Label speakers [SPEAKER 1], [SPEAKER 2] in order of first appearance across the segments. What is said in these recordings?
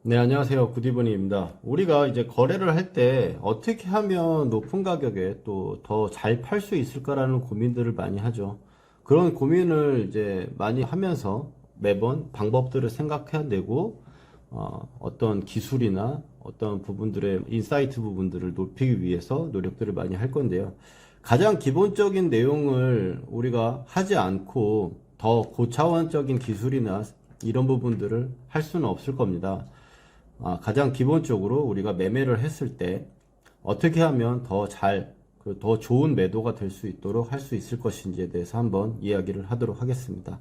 [SPEAKER 1] 네, 안녕하세요. 굿이브닝입니다. 우리가 이제 거래를 할 때 어떻게 하면 높은 가격에 또 더 잘 팔 수 있을까라는 고민들을 많이 하죠. 그런 고민을 이제 많이 하면서 매번 방법들을 생각해야 되고, 어떤 기술이나 어떤 부분들의 인사이트 부분들을 높이기 위해서 노력들을 많이 할 건데요. 가장 기본적인 내용을 우리가 하지 않고 더 고차원적인 기술이나 이런 부분들을 할 수는 없을 겁니다. 가장 기본적으로 우리가 매매를 했을 때 어떻게 하면 더 좋은 매도가 될 수 있도록 할 수 있을 것인지에 대해서 한번 이야기를 하도록 하겠습니다.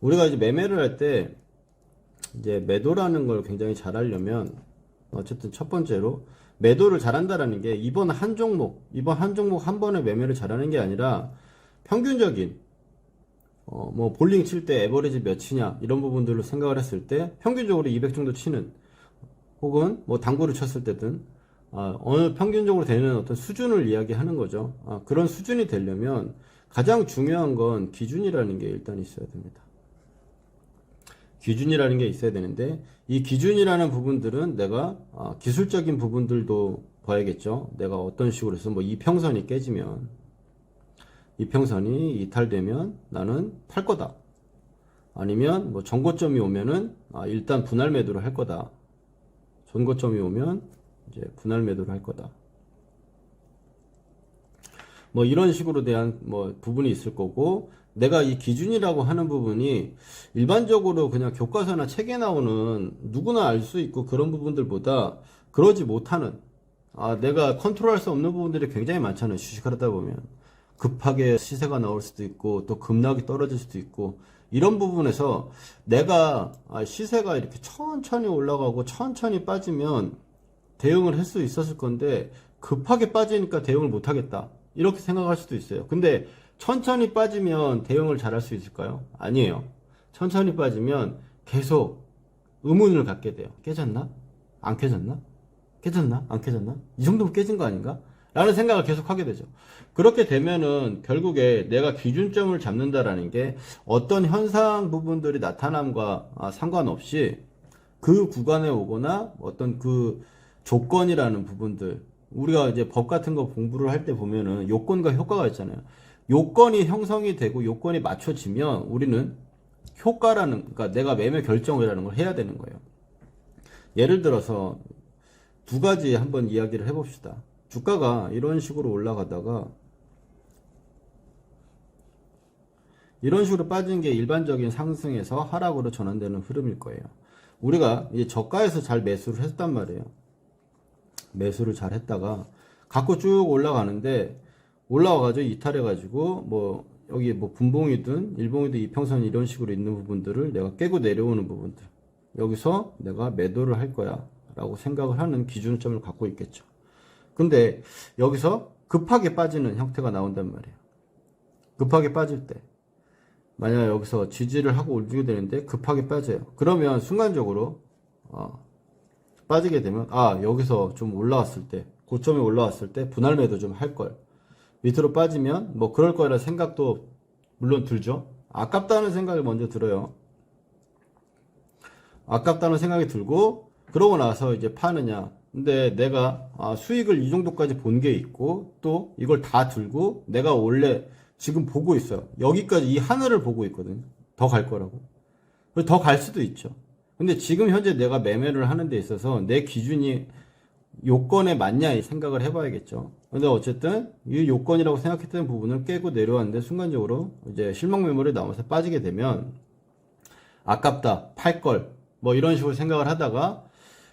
[SPEAKER 1] 우리가 이제 매매를 할 때 이제 매도라는 걸 굉장히 잘 하려면 어쨌든 첫 번째로 매도를 잘한다라는 게 이번 한 종목 한 번에 매매를 잘하는 게 아니라 평균적인 뭐 볼링 칠 때 에버리지 몇이냐 이런 부분들로 생각을 했을 때 평균적으로 200 정도 치는 혹은 뭐 당구를 쳤을 때든 어느 평균적으로 되는 어떤 수준을 이야기하는 거죠. 그런 수준이 되려면 가장 중요한 건 기준이라는 게 일단 있어야 됩니다. 기준이라는 게 있어야 되는데 이 기준이라는 부분들은 내가 기술적인 부분들도 봐야겠죠. 내가 어떤 식으로 해서 뭐 이평선이 깨지면 이평선이 이탈되면 나는 팔 거다. 아니면 뭐 전고점이 오면은 일단 분할 매도를 할 거다. 전고점이 오면 이제 분할 매도를 할 거다. 뭐 이런 식으로 대한 뭐 부분이 있을 거고, 내가 이 기준이라고 하는 부분이 일반적으로 그냥 교과서나 책에 나오는 누구나 알 수 있고 그런 부분들보다 그러지 못하는, 내가 컨트롤할 수 없는 부분들이 굉장히 많잖아요. 주식을 하다 보면 급하게 시세가 나올 수도 있고 또 급락이 떨어질 수도 있고, 이런 부분에서 내가 시세가 이렇게 천천히 올라가고 천천히 빠지면 대응을 할 수 있었을 건데 급하게 빠지니까 대응을 못 하겠다 이렇게 생각할 수도 있어요. 근데 천천히 빠지면 대응을 잘 할 수 있을까요? 아니에요. 천천히 빠지면 계속 의문을 갖게 돼요. 깨졌나? 안 깨졌나? 깨졌나? 안 깨졌나? 이 정도면 깨진 거 아닌가? 라는 생각을 계속 하게 되죠. 그렇게 되면은 결국에 내가 기준점을 잡는다라는 게 어떤 현상 부분들이 나타남과 상관없이 그 구간에 오거나 어떤 그 조건이라는 부분들, 우리가 이제 법 같은 거 공부를 할 때 보면은 요건과 효과가 있잖아요. 요건이 형성이 되고 요건이 맞춰지면 우리는 그러니까 내가 매매 결정이라는 걸 해야 되는 거예요. 예를 들어서 두 가지 한번 이야기를 해봅시다. 주가가 이런 식으로 올라가다가 이런 식으로 빠진 게 일반적인 상승에서 하락으로 전환되는 흐름일 거예요. 우리가 이제 저가에서 잘 매수를 했단 말이에요. 매수를 잘 했다가 갖고 쭉 올라가는데 올라와가지고 이탈해가지고 뭐 여기 뭐 분봉이든 일봉이든 이평선 이런 식으로 있는 부분들을 내가 깨고 내려오는 부분들, 여기서 내가 매도를 할 거야 라고 생각을 하는 기준점을 갖고 있겠죠. 근데 여기서 급하게 빠지는 형태가 나온단 말이에요. 급하게 빠질 때 만약 여기서 지지를 하고 올리게 되는데 급하게 빠져요. 그러면 순간적으로 빠지게 되면 여기서 좀 올라왔을 때, 고점에 올라왔을 때 분할 매도 좀 할 걸, 밑으로 빠지면 뭐 그럴 거라 생각도 물론 들죠. 아깝다는 생각이 먼저 들어요. 아깝다는 생각이 들고, 그러고 나서 이제 파느냐. 근데 내가 수익을 이 정도까지 본 게 있고 또 이걸 다 들고 내가 원래 지금 보고 있어요. 여기까지 이 하늘을 보고 있거든요. 더 갈 거라고. 더 갈 수도 있죠. 근데 지금 현재 내가 매매를 하는 데 있어서 내 기준이 요건에 맞냐 이 생각을 해봐야겠죠. 근데 어쨌든 이 요건이라고 생각했던 부분을 깨고 내려왔는데 순간적으로 이제 실망 매물이 나와서 빠지게 되면 아깝다, 팔 걸, 뭐 이런 식으로 생각을 하다가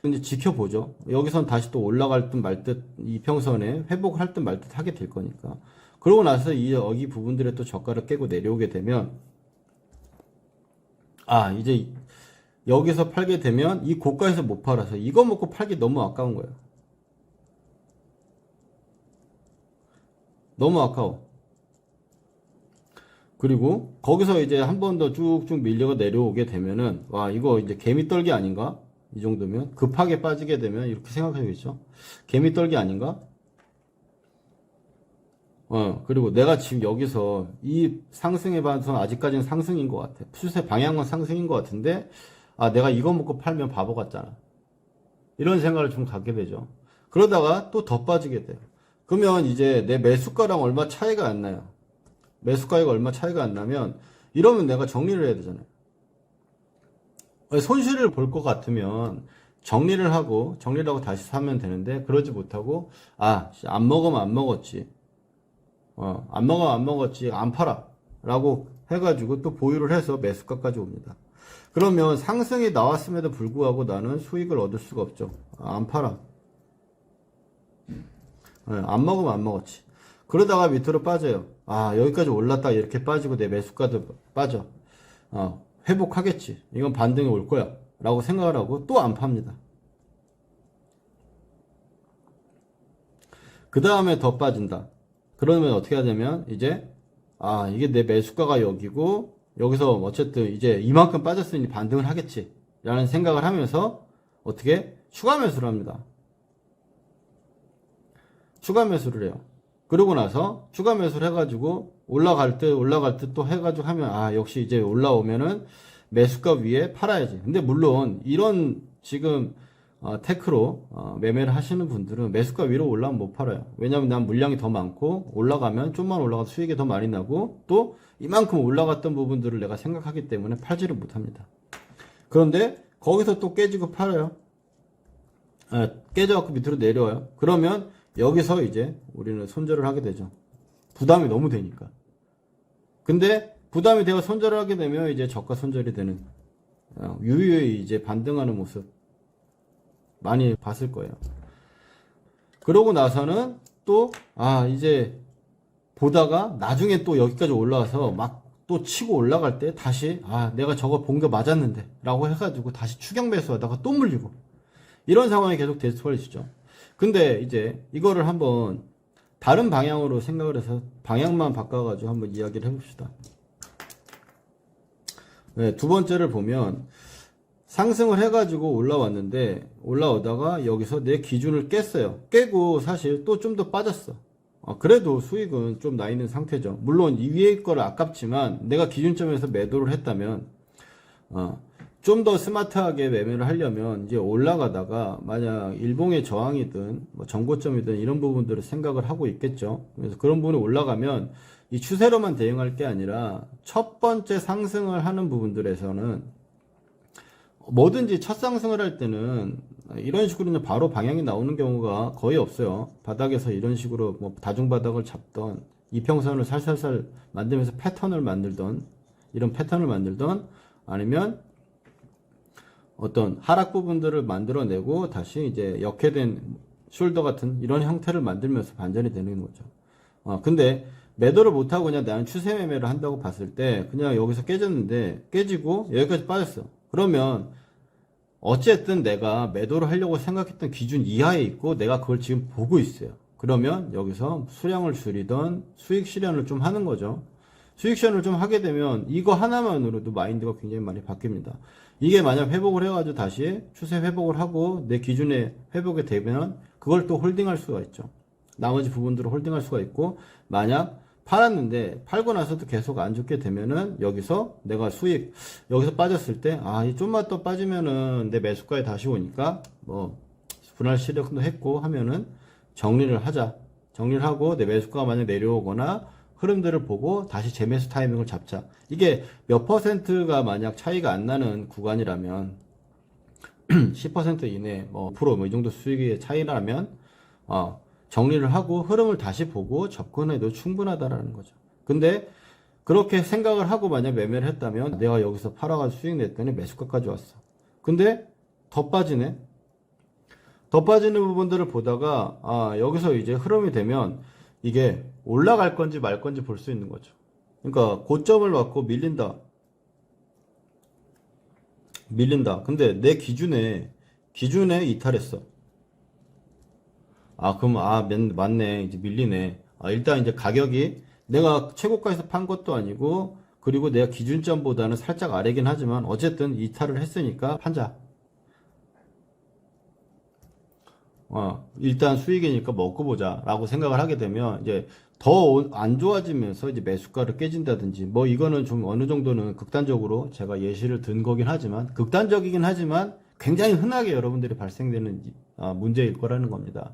[SPEAKER 1] 이제 지켜보죠. 여기선 다시 또 올라갈 듯 말 듯 이평선에 회복을 할 듯 말 듯 하게 될 거니까. 그러고 나서 이 여기 부분들의 또 저가를 깨고 내려오게 되면 이제 여기서 팔게 되면 이 고가에서 못 팔아서 이거 먹고 팔기 너무 아까운 거예요. 너무 아까워. 그리고 거기서 이제 한 번 더 쭉쭉 밀려가 내려오게 되면은 이거 이제 개미떨기 아닌가? 이 정도면 급하게 빠지게 되면 이렇게 생각하겠죠. 개미떨기 아닌가? 그리고 내가 지금 여기서 이 상승에 반해서 아직까지는 상승인 것 같아. 추세 방향은 상승인 것 같은데 내가 이거 먹고 팔면 바보 같잖아. 이런 생각을 좀 갖게 되죠. 그러다가 또 더 빠지게 돼요. 그러면 이제 내 매수가랑 얼마 차이가 안 나요. 매수가가 얼마 차이가 안 나면 이러면 내가 정리를 해야 되잖아요. 손실을 볼 것 같으면 정리를 하고 다시 사면 되는데 그러지 못하고 안 먹으면 안 먹었지. 안 먹으면 안 먹었지. 안 팔아. 라고 해가지고 또 보유를 해서 매수가까지 옵니다. 그러면 상승이 나왔음에도 불구하고 나는 수익을 얻을 수가 없죠. 안 팔아. 안 먹으면 안 먹었지. 그러다가 밑으로 빠져요. 여기까지 올랐다 이렇게 빠지고 내 매수가도 빠져. 회복하겠지. 이건 반등이 올 거야. 라고 생각을 하고 또 안 팝니다. 그 다음에 더 빠진다. 그러면 어떻게 하냐면 이제 이게 내 매수가가 여기고 여기서 어쨌든 이제 이만큼 빠졌으니 반등을 하겠지 라는 생각을 하면서 어떻게 추가 매수를 합니다. 추가 매수를 해요. 그러고 나서 추가 매수를 해가지고 올라갈 때 또 해가지고 하면 역시 이제 올라오면은 매수가 위에 팔아야지. 근데 물론 이런 지금 테크로 매매를 하시는 분들은 매수가 위로 올라오면 못 팔아요. 왜냐면 난 물량이 더 많고 올라가면 좀만 올라가도 수익이 더 많이 나고 또 이만큼 올라갔던 부분들을 내가 생각하기 때문에 팔지를 못합니다. 그런데 거기서 또 깨지고 팔아요. 깨져갖고 밑으로 내려와요. 그러면 여기서 이제 우리는 손절을 하게 되죠. 부담이 너무 되니까. 근데 부담이 되어 손절을 하게 되면 이제 저가 손절이 되는 유유히 이제 반등하는 모습 많이 봤을 거예요. 그러고 나서는 또 이제 보다가 나중에 또 여기까지 올라와서 막 또 치고 올라갈 때 다시 내가 저거 본 게 맞았는데 라고 해가지고 다시 추격 매수하다가 또 물리고 이런 상황이 계속 되돌아지죠. 근데 이제 이거를 한번 다른 방향으로 생각을 해서 방향만 바꿔가지고 한번 이야기를 해봅시다. 두 번째를 보면 상승을 해가지고 올라왔는데 올라오다가 여기서 내 기준을 깼어요. 깨고 사실 또 좀 더 빠졌어. 그래도 수익은 좀 나 있는 상태죠. 물론 이 위에 거를 아깝지만 내가 기준점에서 매도를 했다면 좀 더 스마트하게 매매를 하려면 이제 올라가다가 만약 일봉의 저항이든 뭐 정고점이든 이런 부분들을 생각을 하고 있겠죠. 그래서 그런 부분이 올라가면 이 추세로만 대응할 게 아니라 첫 번째 상승을 하는 부분들에서는 뭐든지 첫 상승을 할 때는 이런 식으로 바로 방향이 나오는 경우가 거의 없어요. 바닥에서 이런 식으로 뭐 다중바닥을 잡던 이평선을 살살살 만들면서 패턴을 만들던 이런 패턴을 만들던 아니면 어떤 하락 부분들을 만들어내고 다시 이제 역회된 숄더 같은 이런 형태를 만들면서 반전이 되는 거죠. 근데 매도를 못하고 그냥 나는 추세 매매를 한다고 봤을 때 그냥 여기서 깨졌는데 깨지고 여기까지 빠졌어. 그러면 어쨌든 내가 매도를 하려고 생각했던 기준 이하에 있고 내가 그걸 지금 보고 있어요. 그러면 여기서 수량을 줄이던 수익 실현을 좀 하는 거죠. 수익 실현을 좀 하게 되면 이거 하나만으로도 마인드가 굉장히 많이 바뀝니다. 이게 만약 회복을 해가지고 다시 추세 회복을 하고 내 기준에 회복이 되면 그걸 또 홀딩할 수가 있죠. 나머지 부분들을 홀딩할 수가 있고 만약 팔았는데 팔고 나서도 계속 안 좋게 되면은 여기서 내가 수익 여기서 빠졌을 때 좀만 더 빠지면은 내 매수가에 다시 오니까 뭐 분할 실력도 했고 하면은 정리를 하자. 정리를 하고 내 매수가가 만약 내려오거나 흐름들을 보고 다시 재매수 타이밍을 잡자. 이게 몇 퍼센트가 만약 차이가 안 나는 구간이라면 10% 이내 뭐 프로 뭐 이 정도 수익의 차이라면 정리를 하고 흐름을 다시 보고 접근해도 충분하다라는 거죠. 근데 그렇게 생각을 하고 만약 매매를 했다면 내가 여기서 팔아가지고 수익 냈더니 매수가까지 왔어. 근데 더 빠지네. 더 빠지는 부분들을 보다가 여기서 이제 흐름이 되면 이게 올라갈 건지 말 건지 볼 수 있는 거죠. 그러니까 고점을 맞고 밀린다. 근데 내 기준에 이탈했어. 그럼 맞네. 이제 밀리네. 일단 이제 가격이 내가 최고가에서 판 것도 아니고 그리고 내가 기준점보다는 살짝 아래긴 하지만 어쨌든 이탈을 했으니까 판자. 일단 수익이니까 먹고 보자 라고 생각을 하게 되면 이제 더 안 좋아지면서 이제 매수가를 깨진다든지 뭐 이거는 좀 어느 정도는 극단적으로 제가 예시를 든 거긴 하지만 극단적이긴 하지만 굉장히 흔하게 여러분들이 발생되는 문제일 거라는 겁니다.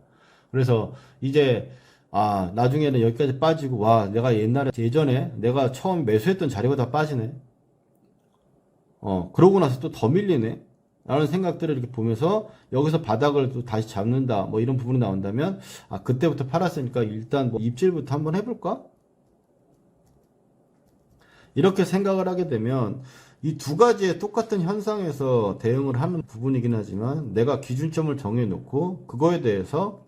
[SPEAKER 1] 그래서 이제 나중에는 여기까지 빠지고 내가 예전에 내가 처음 매수했던 자리가 다 빠지네. 그러고 나서 또 더 밀리네. 라는 생각들을 이렇게 보면서 여기서 바닥을 또 다시 잡는다. 뭐 이런 부분이 나온다면 그때부터 팔았으니까 일단 뭐 입질부터 한번 해볼까? 이렇게 생각을 하게 되면 이 두 가지의 똑같은 현상에서 대응을 하는 부분이긴 하지만 내가 기준점을 정해놓고 그거에 대해서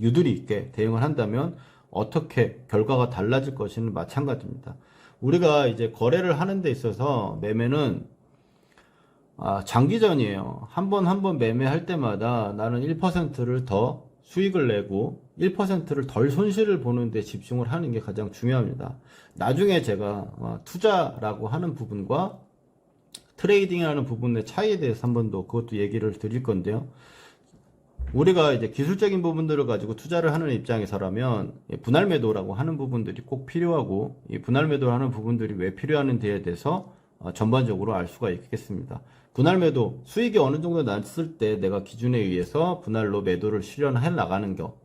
[SPEAKER 1] 유도리 있게 대응을 한다면 어떻게 결과가 달라질 것이는 마찬가지입니다. 우리가 이제 거래를 하는 데 있어서 매매는 장기전이에요. 한 번 매매할 때마다 나는 1%를 더 수익을 내고 1%를 덜 손실을 보는 데 집중을 하는 게 가장 중요합니다. 나중에 제가 투자라고 하는 부분과 트레이딩이라는 부분의 차이에 대해서 한 번 더 그것도 얘기를 드릴 건데요. 우리가 이제 기술적인 부분들을 가지고 투자를 하는 입장에서라면 분할 매도라고 하는 부분들이 꼭 필요하고 이 분할 매도를 하는 부분들이 왜 필요하는지에 대해서 전반적으로 알 수가 있겠습니다. 분할 매도 수익이 어느 정도 났을 때 내가 기준에 의해서 분할로 매도를 실현해 나가는 거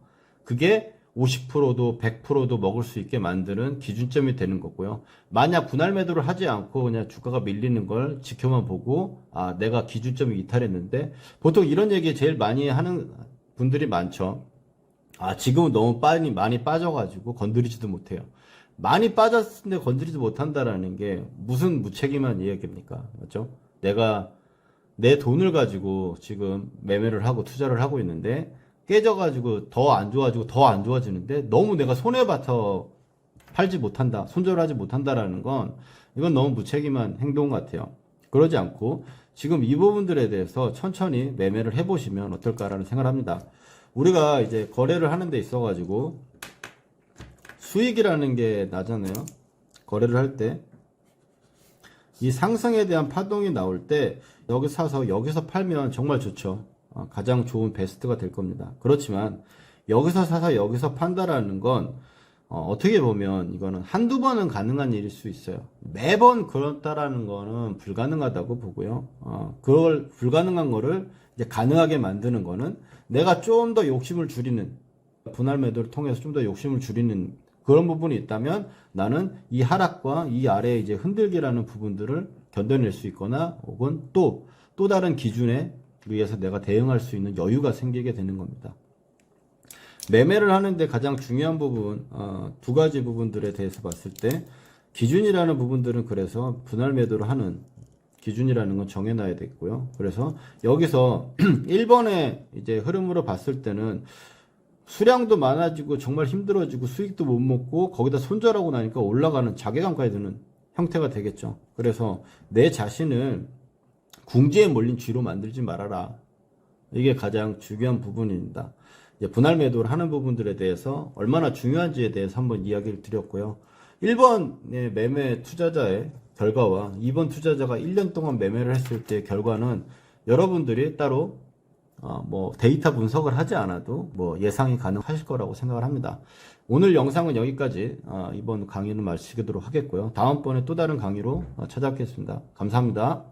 [SPEAKER 1] 그게 50%도 100%도 먹을 수 있게 만드는 기준점이 되는 거고요. 만약 분할 매도를 하지 않고 그냥 주가가 밀리는 걸 지켜만 보고 내가 기준점이 이탈했는데 보통 이런 얘기 제일 많이 하는 분들이 많죠. 지금은 너무 많이 빠져가지고 건드리지도 못해요. 많이 빠졌는데 건드리지 못한다라는 게 무슨 무책임한 이야기입니까? 맞죠? 내가 내 돈을 가지고 지금 매매를 하고 투자를 하고 있는데 깨져가지고 더 안 좋아지고 더 안 좋아지는데 너무 내가 손해봐서 팔지 못한다, 손절하지 못한다라는 건 이건 너무 무책임한 행동 같아요. 그러지 않고 지금 이 부분들에 대해서 천천히 매매를 해보시면 어떨까라는 생각을 합니다. 우리가 이제 거래를 하는 데 있어가지고 수익이라는 게 나잖아요. 거래를 할 때 이 상승에 대한 파동이 나올 때 여기 사서 여기서 팔면 정말 좋죠. 가장 좋은 베스트가 될 겁니다. 그렇지만 여기서 사서 여기서 판다라는 건 어떻게 보면 이거는 한두 번은 가능한 일일 수 있어요. 매번 그렇다라는 거는 불가능하다고 보고요. 그걸 불가능한 거를 이제 가능하게 만드는 거는 내가 좀 더 욕심을 줄이는 분할 매도를 통해서 좀 더 욕심을 줄이는 그런 부분이 있다면 나는 이 하락과 이 아래에 이제 흔들기라는 부분들을 견뎌낼 수 있거나 혹은 또 다른 기준에 의해서 내가 대응할 수 있는 여유가 생기게 되는 겁니다. 매매를 하는데 가장 중요한 부분, 두 가지 부분들에 대해서 봤을 때 기준이라는 부분들은 그래서 분할 매도를 하는 기준이라는 건 정해놔야 되겠고요. 그래서 여기서 1번의 이제 흐름으로 봤을 때는 수량도 많아지고 정말 힘들어지고 수익도 못 먹고 거기다 손절하고 나니까 올라가는 자괴감까지 드는 형태가 되겠죠. 그래서 내 자신을 궁지에 몰린 쥐로 만들지 말아라. 이게 가장 중요한 부분입니다. 이제 분할 매도를 하는 부분들에 대해서 얼마나 중요한지에 대해서 한번 이야기를 드렸고요. 1번의 매매 투자자의 결과와 2번 투자자가 1년 동안 매매를 했을 때의 결과는 여러분들이 따로 뭐 데이터 분석을 하지 않아도 뭐 예상이 가능하실 거라고 생각을 합니다. 오늘 영상은 여기까지 이번 강의는 마치도록 하겠고요. 다음번에 또 다른 강의로 찾아뵙겠습니다. 감사합니다.